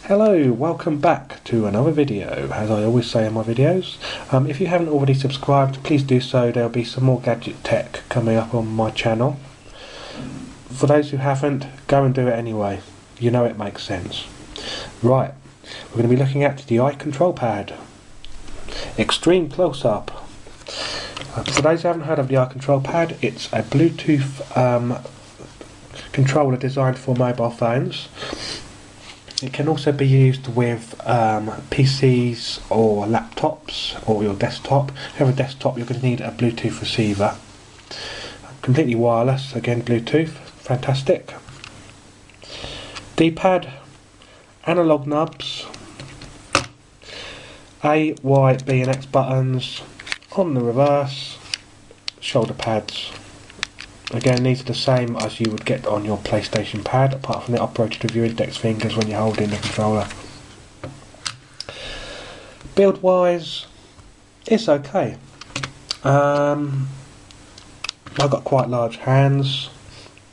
Hello, welcome back to another video, as I always say in my videos. If you haven't already subscribed, please do so. There'll be some more gadget tech coming up on my channel. For those who haven't, go and do it anyway. You know it makes sense. Right, we're going to be looking at the IControlpad Extreme Close-Up. For those who haven't heard of the IControlpad, it's a Bluetooth controller designed for mobile phones. It can also be used with PCs or laptops or your desktop. If you have a desktop, you're going to need a Bluetooth receiver. Completely wireless, again Bluetooth, fantastic. D-pad, analog knobs, A, Y, B and X buttons, on the reverse, shoulder pads. Again, these are the same as you would get on your PlayStation pad, apart from they're operated with your index fingers when you're holding the controller. Build wise, it's okay. I've got quite large hands.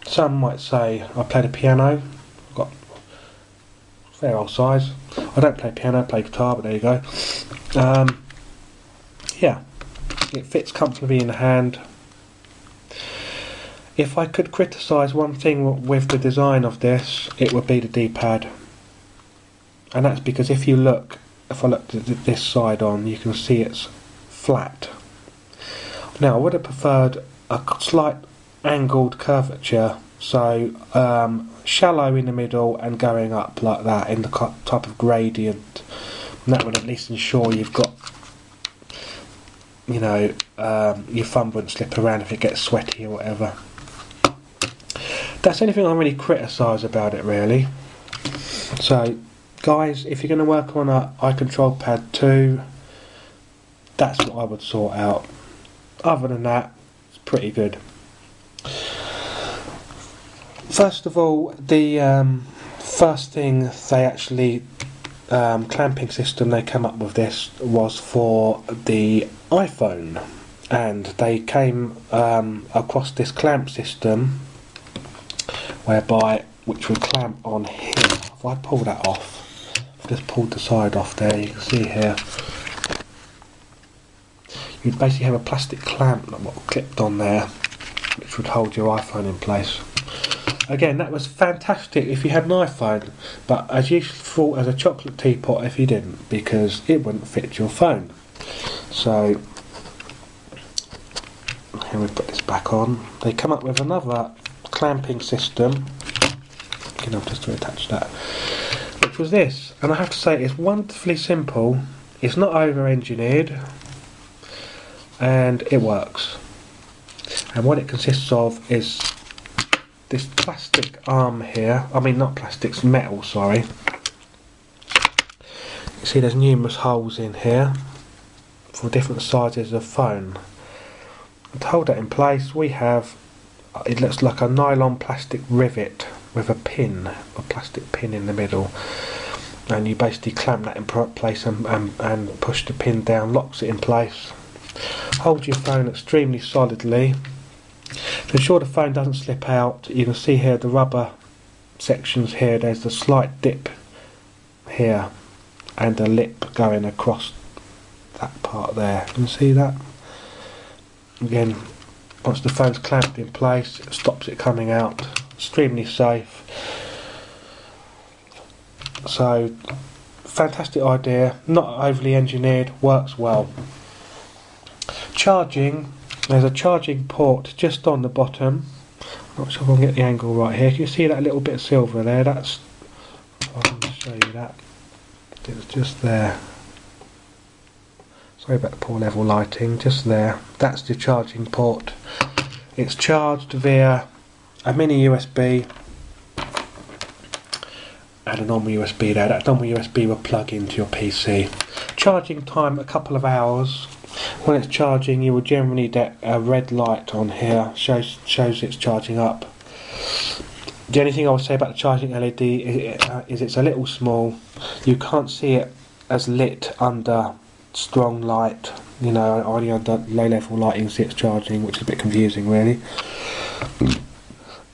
Some might say I play the piano. I've got a fair old size. I don't play piano, I play guitar, but there you go. Yeah, it fits comfortably in the hand. If I could criticise one thing with the design of this, it would be the D-pad. And that's because if I look at this side on, you can see it's flat. Now I would have preferred a slight angled curvature, so shallow in the middle and going up like that in the type of gradient. And that would at least ensure you've got, you know, your thumb wouldn't slip around if it gets sweaty or whatever. That's anything I really criticise about it, really. So, guys, if you're going to work on an IControlpad 2, that's what I would sort out. Other than that, it's pretty good. First of all, the first thing they actually clamping system they came up with this was for the iPhone, and they came across this clamp system which would clamp on here. If I pull that off, I've just pulled the side off there, you can see here. You'd basically have a plastic clamp clipped on there, which would hold your iPhone in place. Again, that was fantastic if you had an iPhone, but as useful as a chocolate teapot if you didn't, because it wouldn't fit your phone. So, here we put this back on. They come up with another clamping system, enough just to attach that, which was this, and I have to say it's wonderfully simple. It's not over-engineered, and it works. And what it consists of is this plastic arm here. I mean, not plastic, it's metal, sorry. You see there's numerous holes in here for different sizes of phone. And to hold that in place, we have, it looks like a nylon plastic rivet with a plastic pin in the middle, and you basically clamp that in place and push the pin down, locks it in place, holds your phone extremely solidly. To ensure the phone doesn't slip out, you can see here the rubber sections here, there's a slight dip here and a lip going across that part there. Can you see that? Again, once the phone's clamped in place, it stops it coming out. Extremely safe. So, fantastic idea. Not overly engineered. Works well. Charging. There's a charging port just on the bottom. Not sure if I can get the angle right here. Can you see that little bit of silver there? That's. I can show you that. It's just there. Sorry about the poor level lighting. Just there. That's the charging port. It's charged via a mini USB and a normal USB there. That normal USB will plug into your PC. Charging time a couple of hours. When it's charging, you will generally get a red light on here, shows it's charging up. The only thing I would say about the charging LED is it's a little small. You can't see it as lit under strong light, you know, only under low level lighting you see it's charging, which is a bit confusing really.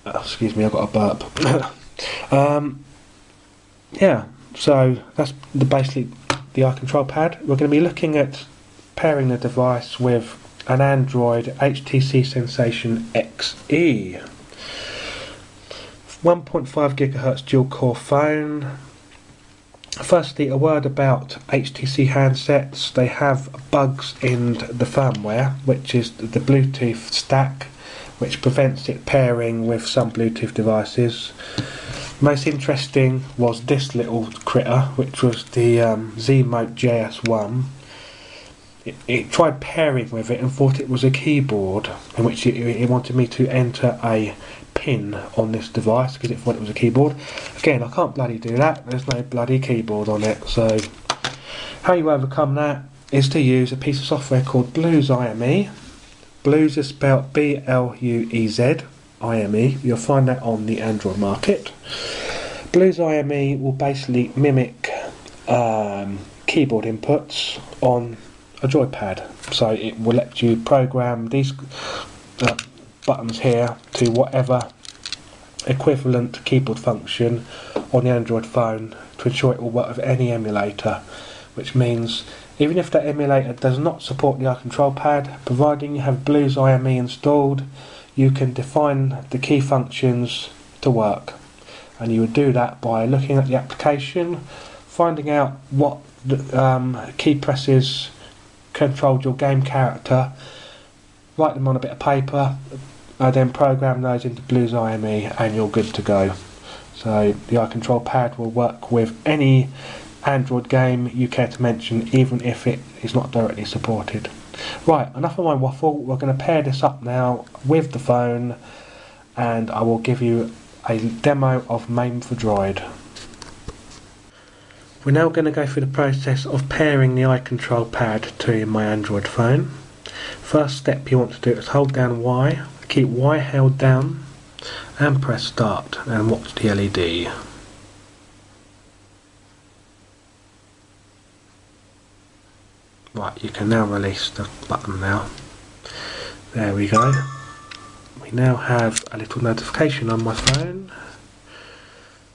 Excuse me, I've got a burp. Yeah, So that's basically the IControlpad. We're going to be looking at pairing the device with an Android HTC Sensation XE. 1.5 GHz dual core phone. Firstly, a word about HTC handsets. They have bugs in the firmware, which is the Bluetooth stack, which prevents it pairing with some Bluetooth devices. Most interesting was this little critter, which was the Zmote JS1. It tried pairing with it and thought it was a keyboard, in which it wanted me to enter a pin on this device because it thought it was a keyboard. Again, I can't bloody do that, there's no bloody keyboard on it. So how you overcome that is to use a piece of software called Blues IME. Blues is spelled B-L-U-E-Z IME. You'll find that on the Android market. Blues IME will basically mimic keyboard inputs on a joypad, so it will let you program these buttons here to whatever equivalent keyboard function on the Android phone to ensure it will work with any emulator, which means even if that emulator does not support the IControlpad, providing you have Blues IME installed, you can define the key functions to work. And you would do that by looking at the application, finding out what key presses controlled your game character, write them on a bit of paper, then program those into Blues IME, and you're good to go. So the IControlpad will work with any Android game you care to mention, even if it is not directly supported. Right, enough of my waffle. We're going to pair this up now with the phone, and I will give you a demo of MAME for Droid. We're now going to go through the process of pairing the IControlpad to my Android phone. First step you want to do is hold down Y, keep Y held down, and press start, and watch the LED. Right, you can now release the button now. There we go. We now have a little notification on my phone.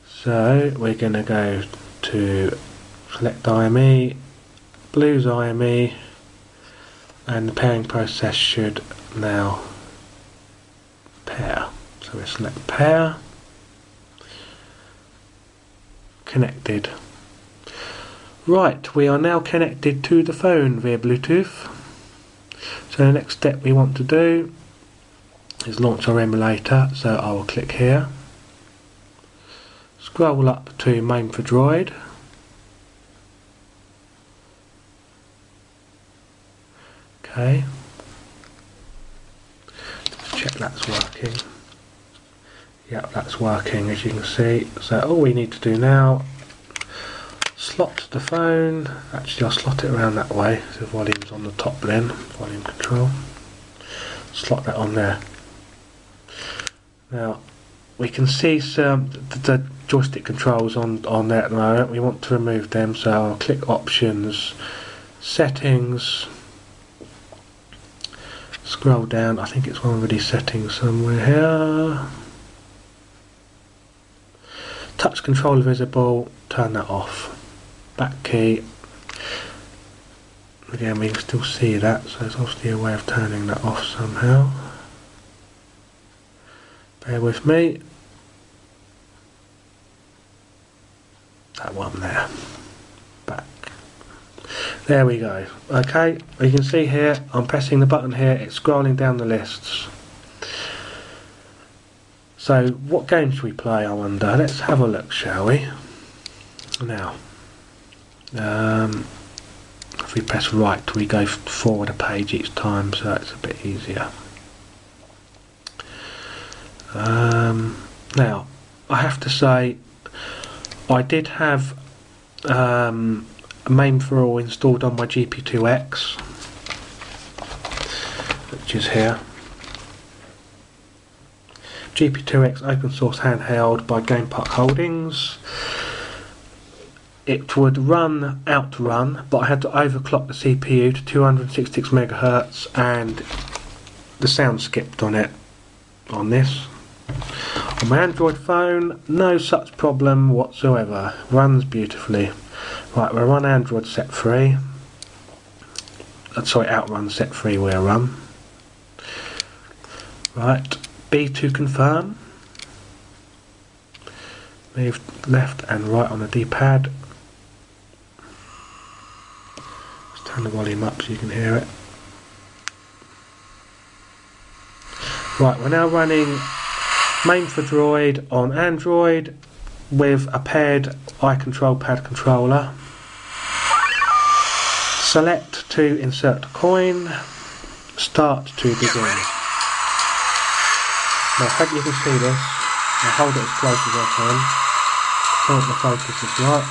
So we're going to go to select IME, Blues IME, and the pairing process should now pair. So we select pair, connected. Right, we are now connected to the phone via Bluetooth. So the next step we want to do is launch our emulator. So I will click here, scroll up to MAME for Droid, okay, check that's working. Yep, that's working, as you can see. So all we need to do now, slot the phone, actually I'll slot it around that way, so the volume's on the top then, volume control, slot that on there. Now we can see the joystick controls on there at the moment. We want to remove them, so I'll click options, settings, scroll down, I think it's already settings somewhere here, touch controller visible, turn that off. Back key, again we can still see that, so there's obviously a way of turning that off somehow. Bear with me. That one there. Back. There we go. Okay, you can see here, I'm pressing the button here, it's scrolling down the lists. So what game should we play, I wonder? Let's have a look, shall we? Now, if we press right, we go forward a page each time, so it's a bit easier. Now, I have to say, I did have MAME for All installed on my GP2X, which is here. GP2X open source handheld by Game Park Holdings. It would outrun, but I had to overclock the CPU to 266 MHz, and the sound skipped on it. On this, On my Android phone, no such problem whatsoever. Runs beautifully. Right, we're on Android set 3. Sorry, Outrun set 3 we'll run. Right, B to confirm. Move left and right on the D-pad. Let's turn the volume up so you can hear it. Right, we're now running Main for Droid on Android with a paired IControlpad controller. Select to insert coin. Start to begin. Now I hope you can see this. I'll hold it as close as I can. I think the focus is right.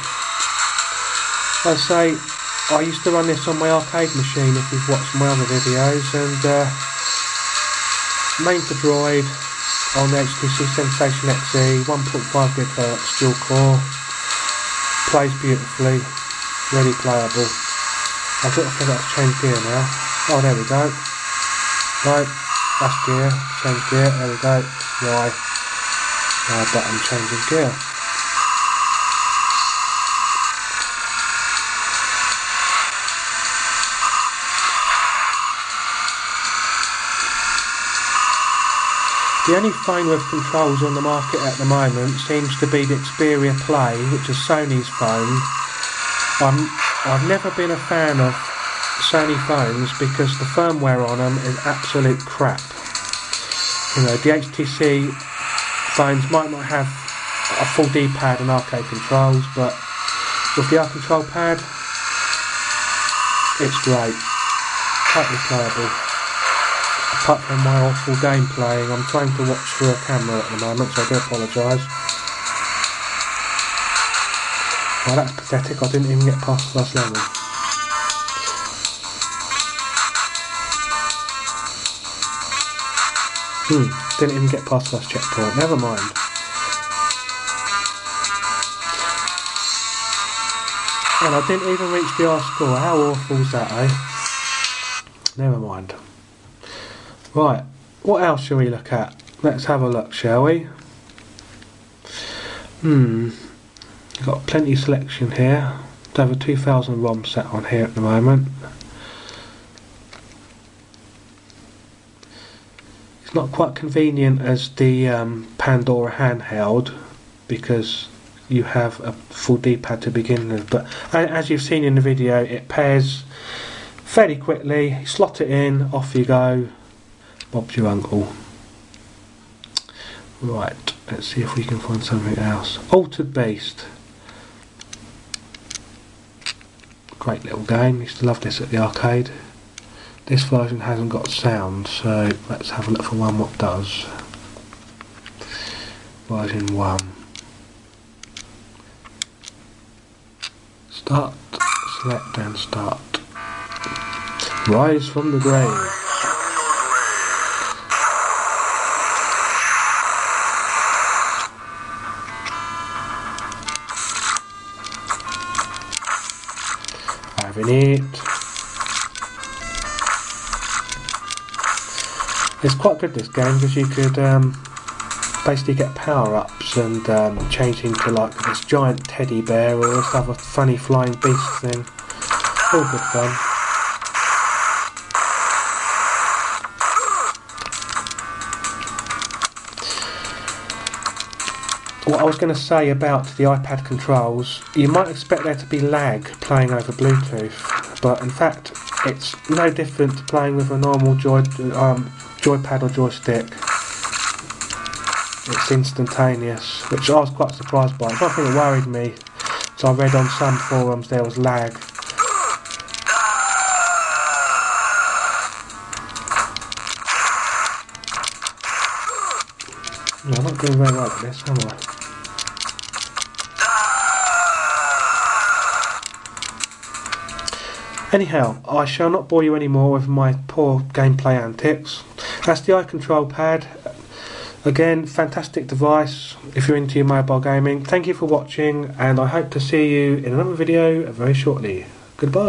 As I say, I used to run this on my arcade machine if you've watched my other videos, and Main for Droid on the HTC Sensation XE, 1.5 GHz dual core, plays beautifully, really playable. I've got to figure out to change gear now. Oh, there we go. Right, that's gear, change gear, there we go. Y button, changing gear. The only phone with controls on the market at the moment seems to be the Xperia Play, which is Sony's phone. I've never been a fan of Sony phones because the firmware on them is absolute crap. You know, the HTC phones might not have a full D-pad and arcade controls, but with the IControlpad, it's great, totally playable. Apart from my awful game playing, I'm trying to watch through a camera at the moment, so I do apologise. Well, that's pathetic, I didn't even get past the first level. Didn't even get past the first checkpoint, never mind. And I didn't even reach the R score, how awful is that, eh? Never mind. Right, what else shall we look at? Let's have a look, shall we? Got plenty of selection here. Over 2000 ROM set on here at the moment. It's not quite convenient as the Pandora handheld because you have a full D-pad to begin with, but as you've seen in the video, it pairs fairly quickly. Slot it in, off you go. Bob's your uncle. Right, let's see if we can find something else. Altered Beast. Great little game, used to love this at the arcade. This version hasn't got sound, so let's have a look for one what does. Version 1. Start, select and start. Rise from the grave. Having it. It's quite good, this game, because you could basically get power-ups and change into like this giant teddy bear or this other funny flying beast thing. All good fun. What I was going to say about the iPad controls, you might expect there to be lag playing over Bluetooth, but in fact it's no different to playing with a normal joypad or joystick. It's instantaneous, which I was quite surprised by. It's one thing that worried me, so I read on some forums there was lag. No, I'm not doing very well at this, am I? Anyhow, I shall not bore you anymore with my poor gameplay antics. That's the IControlpad. Again, fantastic device if you're into your mobile gaming. Thank you for watching, and I hope to see you in another video very shortly. Goodbye.